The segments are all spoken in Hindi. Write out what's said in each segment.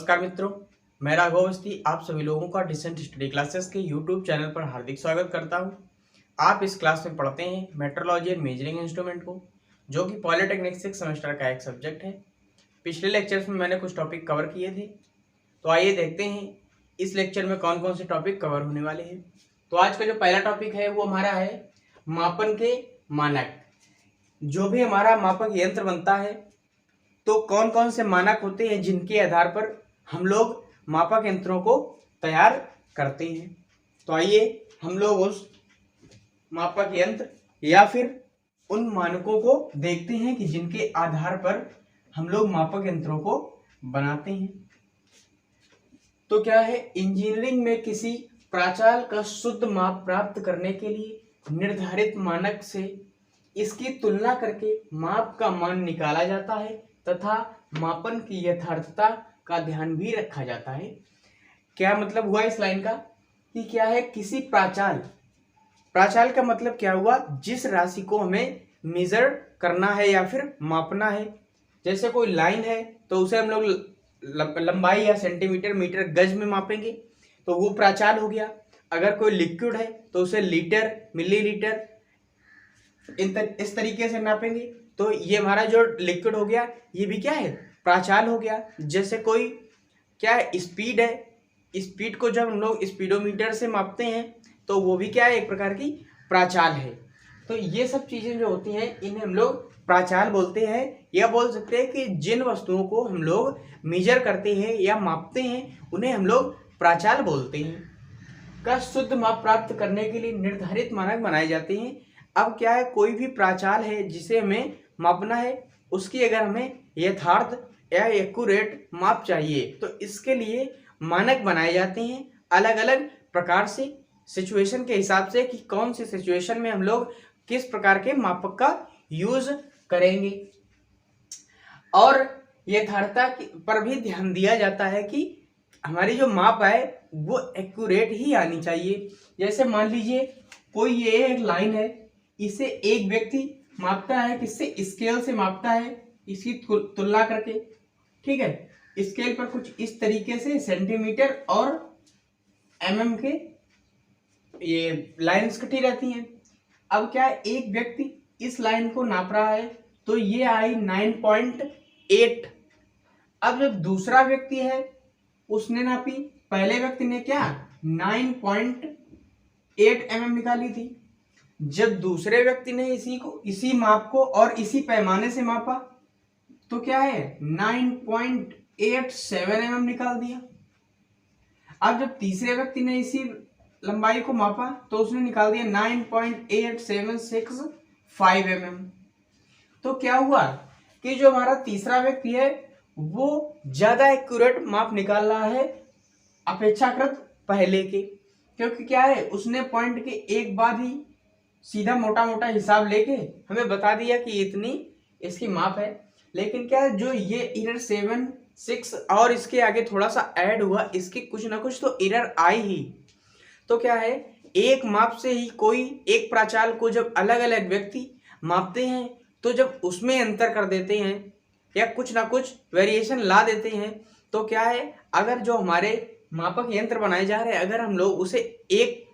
नमस्कार मित्रों, मैं राघव अवस्थी आप सभी लोगों का डिसेंट स्टडी क्लासेस के यूट्यूब चैनल पर हार्दिक स्वागत करता हूं। आप इस क्लास में पढ़ते हैं मेट्रोलॉजी एंड मेजरिंग इंस्ट्रूमेंट को, जो कि पॉलिटेक्निक 6 सेमेस्टर का एक सब्जेक्ट है। पिछले लेक्चर्स में मैंने कुछ टॉपिक कवर किए थे, तो आइए देखते हैं इस लेक्चर में कौन कौन से टॉपिक कवर होने वाले हैं। तो आज का जो पहला टॉपिक है वो हमारा है मापन के मानक। जो भी हमारा मापक यंत्र बनता है तो कौन कौन से मानक होते हैं जिनके आधार पर हम लोग मापक यंत्रों को तैयार करते हैं। तो आइए हम लोग उस मापक यंत्र या फिर उन मानकों को देखते हैं कि जिनके आधार पर हम लोग मापक यंत्रों को बनाते हैं। तो क्या है, इंजीनियरिंग में किसी प्राचाल का शुद्ध माप प्राप्त करने के लिए निर्धारित मानक से इसकी तुलना करके माप का मान निकाला जाता है तथा मापन की यथार्थता का ध्यान भी रखा जाता है। क्या मतलब हुआ इस लाइन का कि क्या है, किसी प्राचाल का मतलब क्या हुआ, जिस राशि को हमें मेजर करना है या फिर मापना है। जैसे कोई लाइन है तो उसे हम लोग लंबाई या सेंटीमीटर मीटर गज में मापेंगे तो वो प्राचाल हो गया। अगर कोई लिक्विड है तो उसे लीटर मिलीलीटर इस तरीके से नापेंगे तो ये हमारा जो लिक्विड हो गया ये भी क्या है, प्राचाल हो गया। जैसे कोई क्या है, स्पीड है, स्पीड को जब हम लोग स्पीडोमीटर से मापते हैं तो वो भी क्या है, एक प्रकार की प्राचाल है। तो ये सब चीजें जो होती हैं इन्हें हम लोग प्राचाल बोलते हैं, या बोल सकते हैं कि जिन वस्तुओं को हम लोग मेजर करते हैं या मापते हैं उन्हें हम लोग प्राचाल बोलते हैं। का शुद्ध माप प्राप्त करने के लिए निर्धारित मानक बनाए जाते हैं। अब क्या है, कोई भी प्राचाल है जिसे हमें मापना है, उसकी अगर हमें यथार्थ या एक्यूरेट माप चाहिए तो इसके लिए मानक बनाए जाते हैं अलग अलग प्रकार से, सिचुएशन के हिसाब से कि कौन सी सिचुएशन में हम लोग किस प्रकार के मापक का यूज करेंगे। और यथार्थता पर भी ध्यान दिया जाता है कि हमारी जो माप है वो एक्यूरेट ही आनी चाहिए। जैसे मान लीजिए कोई ये एक लाइन है, इसे एक व्यक्ति मापता है, किससे, स्केल से मापता है इसकी तुलना करके, ठीक है। स्केल पर कुछ इस तरीके से सेंटीमीटर और mm के ये लाइंस कटी रहती हैं। अब क्या है, एक व्यक्ति इस लाइन को नाप रहा है तो ये आई 9.8। अब जब दूसरा व्यक्ति है उसने नापी, पहले व्यक्ति ने क्या 9.8 mm निकाली थी, जब दूसरे व्यक्ति ने इसी माप को और इसी पैमाने से मापा तो क्या है 9.87 mm निकाल दिया। अब जब तीसरे व्यक्ति ने इसी लंबाई को मापा तो उसने निकाल दिया 9.8765 mm। तो क्या हुआ कि जो हमारा तीसरा व्यक्ति है वो ज्यादा एक्यूरेट माप निकाल रहा है अपेक्षाकृत पहले के, क्योंकि क्या है, उसने पॉइंट के एक बाद ही सीधा मोटा मोटा हिसाब लेके हमें बता दिया कि इतनी इसकी माप है। लेकिन क्या है, जो ये एरर 7 6 और इसके आगे थोड़ा सा ऐड हुआ, इसकी कुछ ना कुछ तो एरर आई ही। तो क्या है, एक माप से ही कोई एक प्राचाल को जब अलग अलग व्यक्ति मापते हैं तो जब उसमें अंतर कर देते हैं या कुछ ना कुछ वेरिएशन ला देते हैं तो क्या है, अगर जो हमारे मापक यंत्र बनाए जा रहे हैं अगर हम लोग उसे एक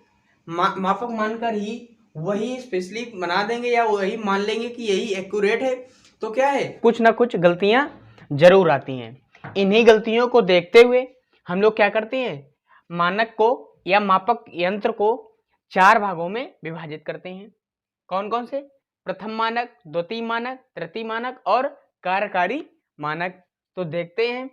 मापक मानकर ही वही स्पेशली बना देंगे या वही मान लेंगे कि यही एक्यूरेट है तो क्या है, कुछ ना कुछ गलतियां जरूर आती हैं। इन्हीं गलतियों को देखते हुए हम लोग क्या करते हैं, मानक को या मापक यंत्र को 4 भागों में विभाजित करते हैं। कौन कौन से, प्रथम मानक, द्वितीय मानक, तृतीय मानक और कार्यकारी मानक। तो देखते हैं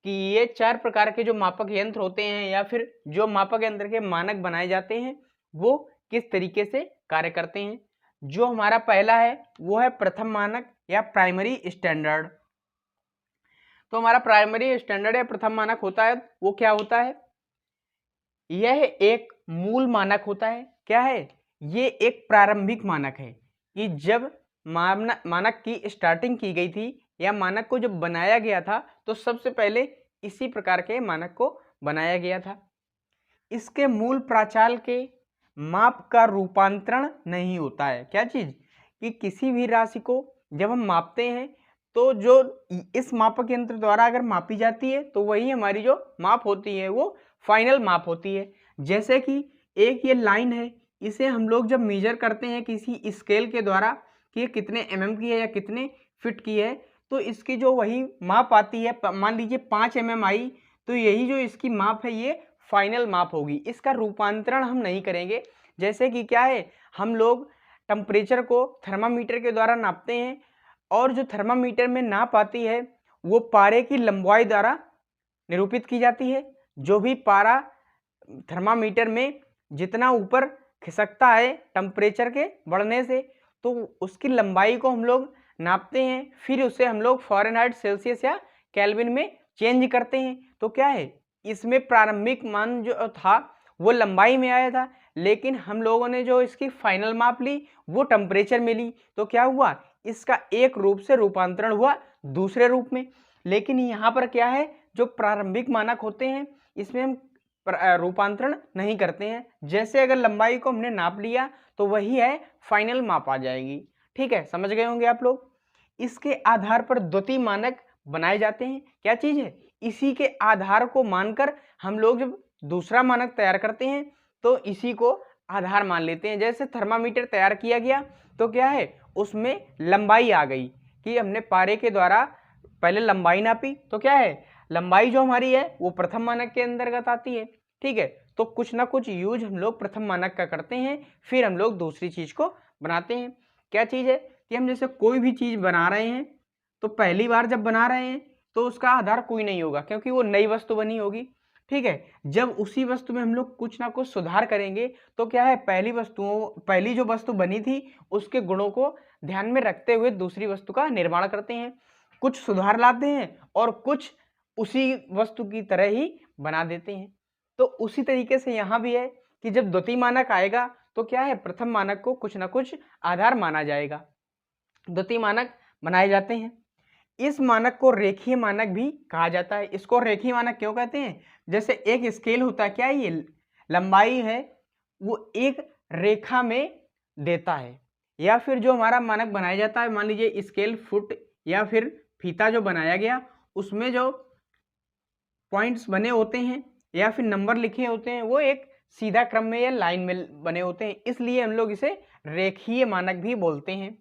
कि ये 4 प्रकार के जो मापक यंत्र होते हैं या फिर जो मापक यंत्र के मानक बनाए जाते हैं वो किस तरीके से कार्य करते हैं। जो हमारा पहला है वो है प्रथम मानक या प्राइमरी स्टैंडर्ड। तो हमारा प्राइमरी स्टैंडर्ड या प्रथम मानक होता है वो क्या होता है, यह एक मूल मानक होता है। क्या है, ये एक प्रारंभिक मानक है कि जब मानक की स्टार्टिंग की गई थी या मानक को जब बनाया गया था तो सबसे पहले इसी प्रकार के मानक को बनाया गया था। इसके मूल प्राचाल के माप का रूपांतरण नहीं होता है। क्या चीज, कि किसी भी राशि को जब हम मापते हैं तो जो इस मापक यंत्र द्वारा अगर मापी जाती है तो वही हमारी जो माप होती है वो फाइनल माप होती है। जैसे कि एक ये लाइन है, इसे हम लोग जब मेजर करते हैं किसी स्केल के द्वारा कि ये कितने mm की है या कितने फीट की है, तो इसकी जो वही माप आती है, मान लीजिए 5 mm आई, तो यही जो इसकी माप है ये फाइनल माप होगी। इसका रूपांतरण हम नहीं करेंगे। जैसे कि क्या है, हम लोग टेम्परेचर को थर्मामीटर के द्वारा नापते हैं और जो थर्मामीटर में नाप आती है वो पारे की लंबाई द्वारा निरूपित की जाती है। जो भी पारा थर्मामीटर में जितना ऊपर खिसकता है टेम्परेचर के बढ़ने से, तो उसकी लंबाई को हम लोग नापते हैं, फिर उसे हम लोग फ़ारेनहाइट, सेल्सियस या केल्विन में चेंज करते हैं। तो क्या है, इसमें प्रारंभिक मान जो था वो लंबाई में आया था, लेकिन हम लोगों ने जो इसकी फाइनल माप ली वो टेम्परेचर में ली, तो क्या हुआ, इसका एक रूप से रूपांतरण हुआ दूसरे रूप में। लेकिन यहाँ पर क्या है, जो प्रारंभिक मानक होते हैं इसमें हम रूपांतरण नहीं करते हैं। जैसे अगर लंबाई को हमने नाप लिया तो वही है फाइनल माप आ जाएगी। ठीक है, समझ गए होंगे आप लोग। इसके आधार पर द्वितीय मानक बनाए जाते हैं। क्या चीज है, इसी के आधार को मानकर हम लोग जब दूसरा मानक तैयार करते हैं तो इसी को आधार मान लेते हैं। जैसे थर्मामीटर तैयार किया गया तो क्या है, उसमें लंबाई आ गई कि हमने पारे के द्वारा पहले लंबाई नापी, तो क्या है, लंबाई जो हमारी है वो प्रथम मानक के अंतर्गत आती है। ठीक है, तो कुछ ना कुछ यूज हम लोग प्रथम मानक का करते हैं, फिर हम लोग दूसरी चीज को बनाते हैं। क्या चीज है कि हम जैसे कोई भी चीज बना रहे हैं तो पहली बार जब बना रहे हैं तो उसका आधार कोई नहीं होगा, क्योंकि वो नई वस्तु बनी होगी। ठीक है, जब उसी वस्तु में हम लोग कुछ ना कुछ सुधार करेंगे तो क्या है, पहली जो वस्तु बनी थी उसके गुणों को ध्यान में रखते हुए दूसरी वस्तु का निर्माण करते हैं, कुछ सुधार लाते हैं और कुछ उसी वस्तु की तरह ही बना देते हैं। तो उसी तरीके से यहाँ भी है कि जब द्वितीय मानक आएगा तो क्या है, प्रथम मानक को कुछ ना कुछ आधार माना जाएगा, द्वितीय मानक बनाए जाते हैं। इस मानक को रेखीय मानक भी कहा जाता है। इसको रेखीय मानक क्यों कहते हैं, जैसे एक स्केल होता है, क्या ये लंबाई है वो एक रेखा में देता है, या फिर जो हमारा मानक बनाया जाता है, मान लीजिए स्केल फुट या फिर फीता जो बनाया गया उसमें जो पॉइंट्स बने होते हैं या फिर नंबर लिखे होते हैं वो एक सीधा क्रम में या लाइन में बने होते हैं, इसलिए हम लोग इसे रेखीय मानक भी बोलते हैं।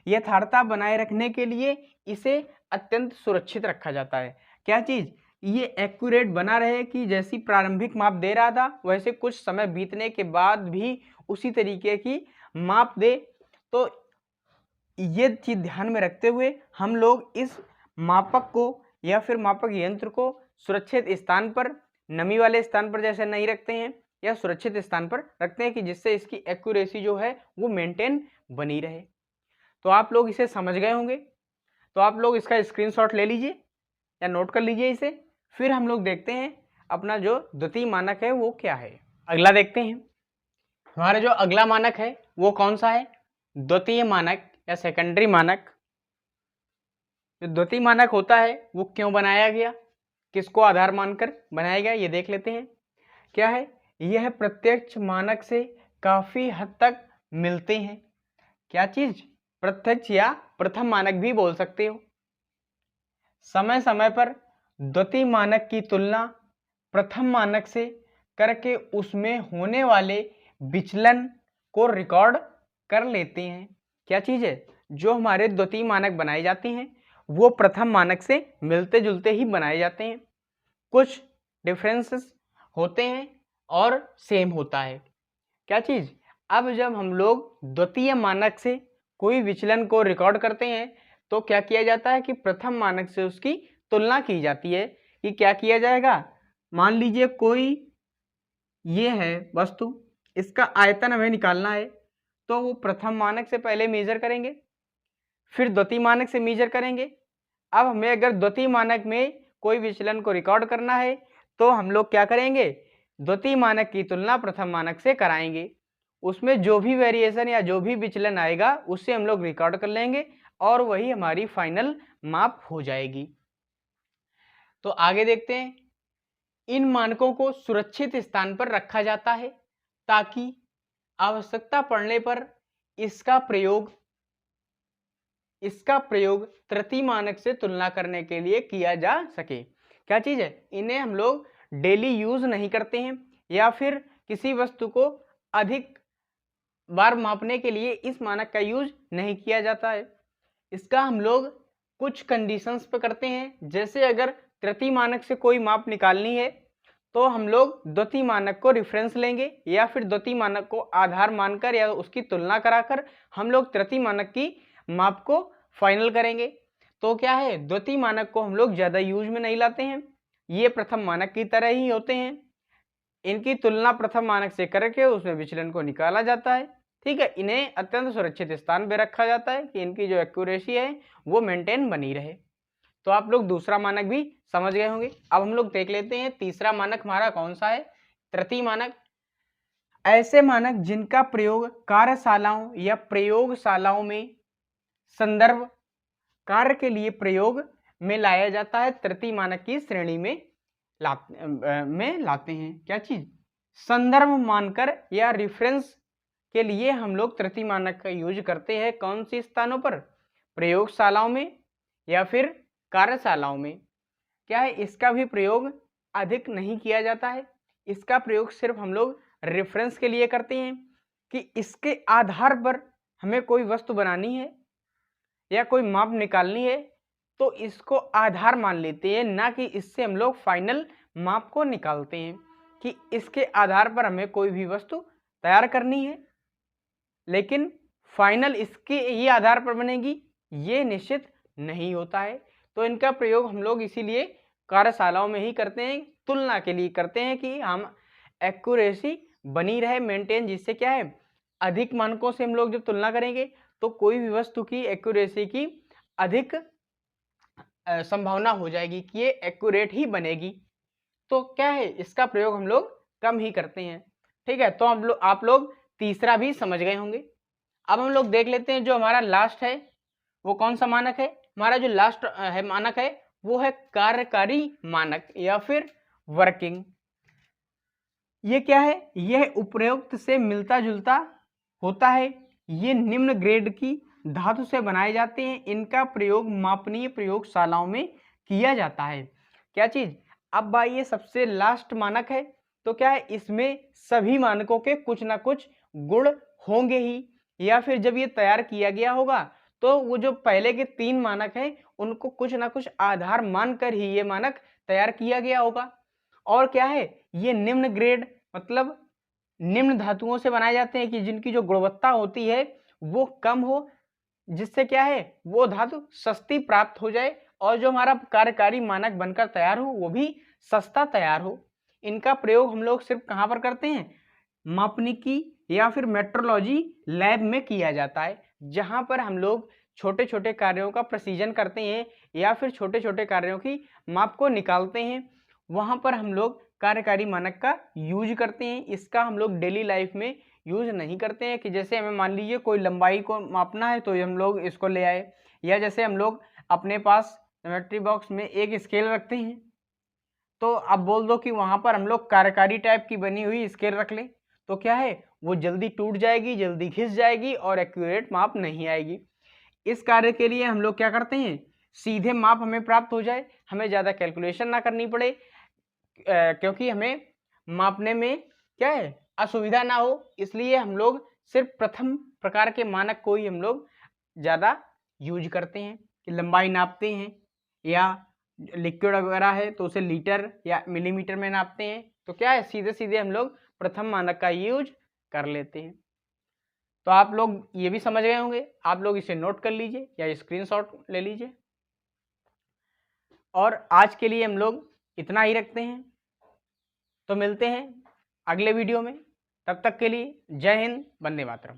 यथार्थता बनाए रखने के लिए इसे अत्यंत सुरक्षित रखा जाता है। क्या चीज, ये एक्यूरेट बना रहे कि जैसी प्रारंभिक माप दे रहा था वैसे कुछ समय बीतने के बाद भी उसी तरीके की माप दे। तो ये चीज ध्यान में रखते हुए हम लोग इस मापक को या फिर मापक यंत्र को सुरक्षित स्थान पर, नमी वाले स्थान पर जैसे नहीं रखते हैं, या सुरक्षित स्थान पर रखते हैं कि जिससे इसकी एक्यूरेसी जो है वो मेंटेन बनी रहे। तो आप लोग इसे समझ गए होंगे, तो आप लोग इसका स्क्रीनशॉट ले लीजिए या नोट कर लीजिए इसे। फिर हम लोग देखते हैं अपना जो द्वितीय मानक है वो क्या है। अगला देखते हैं, हमारा जो अगला मानक है वो कौन सा है, द्वितीय मानक या सेकेंडरी मानक। जो द्वितीय मानक होता है वो क्यों बनाया गया, किसको आधार मानकर बनाया गया, ये देख लेते हैं। क्या है, यह प्रत्यक्ष मानक से काफी हद तक मिलते हैं। क्या चीज, प्रत्यक्ष या प्रथम मानक भी बोल सकते हो। समय समय पर द्वितीय मानक की तुलना प्रथम मानक से करके उसमें होने वाले विचलन को रिकॉर्ड कर लेते हैं। क्या चीज है, जो हमारे द्वितीय मानक बनाए जाते हैं वो प्रथम मानक से मिलते जुलते ही बनाए जाते हैं, कुछ डिफरेंसेस होते हैं और सेम होता है। क्या चीज, अब जब हम लोग द्वितीय मानक से कोई विचलन को रिकॉर्ड करते हैं तो क्या किया जाता है कि प्रथम मानक से उसकी तुलना की जाती है। कि क्या किया जाएगा, मान लीजिए कोई ये है वस्तु, इसका आयतन हमें निकालना है, तो वो प्रथम मानक से पहले मेजर करेंगे, फिर द्वितीय मानक से मेजर करेंगे। अब हमें अगर द्वितीय मानक में कोई विचलन को रिकॉर्ड करना है तो हम लोग क्या करेंगे, द्वितीय मानक की तुलना प्रथम मानक से कराएंगे, उसमें जो भी वेरिएशन या जो भी विचलन आएगा उससे हम लोग रिकॉर्ड कर लेंगे और वही हमारी फाइनल माप हो जाएगी। तो आगे देखते हैं, इन मानकों को सुरक्षित स्थान पर रखा जाता है ताकि आवश्यकता पड़ने पर इसका प्रयोग इसका प्रयोग तृतीय मानक से तुलना करने के लिए किया जा सके। क्या चीज़ है, इन्हें हम लोग डेली यूज नहीं करते हैं या फिर किसी वस्तु को अधिक बार मापने के लिए इस मानक का यूज नहीं किया जाता है। इसका हम लोग कुछ कंडीशंस पे करते हैं, जैसे अगर तृतीय मानक से कोई माप निकालनी है तो हम लोग द्वितीय मानक को रेफरेंस लेंगे या फिर द्वितीय मानक को आधार मानकर या उसकी तुलना कराकर हम लोग तृतीय मानक की माप को फाइनल करेंगे। तो क्या है, द्वितीय मानक को हम लोग ज़्यादा यूज में नहीं लाते हैं, ये प्रथम मानक की तरह ही होते हैं। इनकी तुलना प्रथम मानक से करके उसमें विचलन को निकाला जाता है। ठीक है, इन्हें अत्यंत सुरक्षित स्थान पर रखा जाता है कि इनकी जो एक्यूरेसी है वो मेंटेन बनी रहे। तो आप लोग दूसरा मानक भी समझ गए होंगे। अब हम लोग देख लेते हैं तीसरा मानक हमारा कौन सा है, तृतीय मानक। ऐसे मानक जिनका प्रयोग कार्यशालाओं या प्रयोगशालाओं में संदर्भ कार्य के लिए प्रयोग में लाया जाता है, तृतीय मानक की श्रेणी में लाते हैं। क्या चीज, संदर्भ मानकर या रेफरेंस के लिए हम लोग तृतीय मानक का यूज करते हैं। कौन सी स्थानों पर, प्रयोगशालाओं में या फिर कार्यशालाओं में। क्या है, इसका भी प्रयोग अधिक नहीं किया जाता है, इसका प्रयोग सिर्फ हम लोग रेफरेंस के लिए करते हैं कि इसके आधार पर हमें कोई वस्तु बनानी है या कोई माप निकालनी है तो इसको आधार मान लेते हैं, ना कि इससे हम लोग फाइनल माप को निकालते हैं कि इसके आधार पर हमें कोई भी वस्तु तैयार करनी है, लेकिन फाइनल इसके ये आधार पर बनेगी ये निश्चित नहीं होता है। तो इनका प्रयोग हम लोग इसीलिए कार्यशालाओं में ही करते हैं, तुलना के लिए करते हैं कि हम एक्यूरेसी बनी रहे मेंटेन, जिससे क्या है अधिक मानकों से हम लोग जब तुलना करेंगे तो कोई भी वस्तु की एक्यूरेसी की अधिक संभावना हो जाएगी कि ये एक्यूरेट ही बनेगी। तो क्या है, इसका प्रयोग हम लोग कम ही करते हैं। ठीक है, तो आप लोग तीसरा भी समझ गए होंगे। अब हम लोग देख लेते हैं जो हमारा लास्ट है वो कौन सा मानक है। हमारा जो लास्ट है मानक है वो है कार्यकारी मानक या फिर वर्किंग। ये क्या है, यह उपरोक्त से मिलता जुलता होता है। ये निम्न ग्रेड की धातु से बनाए जाते हैं। इनका प्रयोग मापनीय प्रयोगशालाओं में किया जाता है। क्या चीज, अब भाई ये सबसे लास्ट मानक है तो क्या है, इसमें सभी मानकों के कुछ ना कुछ गुण होंगे ही, या फिर जब ये तैयार किया गया होगा तो वो जो पहले के 3 मानक हैं उनको कुछ ना कुछ आधार मानकर ही ये मानक तैयार किया गया होगा। और क्या है, ये निम्न ग्रेड मतलब निम्न धातुओं से बनाए जाते हैं कि जिनकी जो गुणवत्ता होती है वो कम हो, जिससे क्या है वो धातु सस्ती प्राप्त हो जाए और जो हमारा कार्यकारी मानक बनकर तैयार हो वो भी सस्ता तैयार हो। इनका प्रयोग हम लोग सिर्फ कहाँ पर करते हैं, मापनिकी या फिर मेट्रोलॉजी लैब में किया जाता है, जहाँ पर हम लोग छोटे छोटे कार्यों का प्रेसिजन करते हैं या फिर छोटे छोटे कार्यों की माप को निकालते हैं। वहाँ पर हम लोग कार्यकारी मानक का यूज करते हैं। इसका हम लोग डेली लाइफ में यूज नहीं करते हैं कि जैसे हमें मान लीजिए कोई लंबाई को मापना है तो हम लोग इसको ले आए, या जैसे हम लोग अपने पास ज्योमेट्री बॉक्स में एक स्केल रखते हैं तो अब बोल दो कि वहाँ पर हम लोग कार्यकारी टाइप की बनी हुई स्केल रख लें तो क्या है वो जल्दी टूट जाएगी, जल्दी घिस जाएगी और एक्यूरेट माप नहीं आएगी। इस कार्य के लिए हम लोग क्या करते हैं, सीधे माप हमें प्राप्त हो जाए, हमें ज़्यादा कैलकुलेशन ना करनी पड़े, क्योंकि हमें मापने में क्या है असुविधा ना हो, इसलिए हम लोग सिर्फ प्रथम प्रकार के मानक को ही हम लोग ज़्यादा यूज करते हैं कि लंबाई नापते हैं, या लिक्विड वगैरह है तो उसे लीटर या मिलीमीटर में नापते हैं। तो क्या है सीधे सीधे हम लोग प्रथम मानक का यूज कर लेते हैं। तो आप लोग ये भी समझ गए होंगे, आप लोग इसे नोट कर लीजिए या स्क्रीनशॉट ले लीजिए। और आज के लिए हम लोग इतना ही रखते हैं, तो मिलते हैं अगले वीडियो में। तब तक के लिए जय हिंद, वंदे मातरम।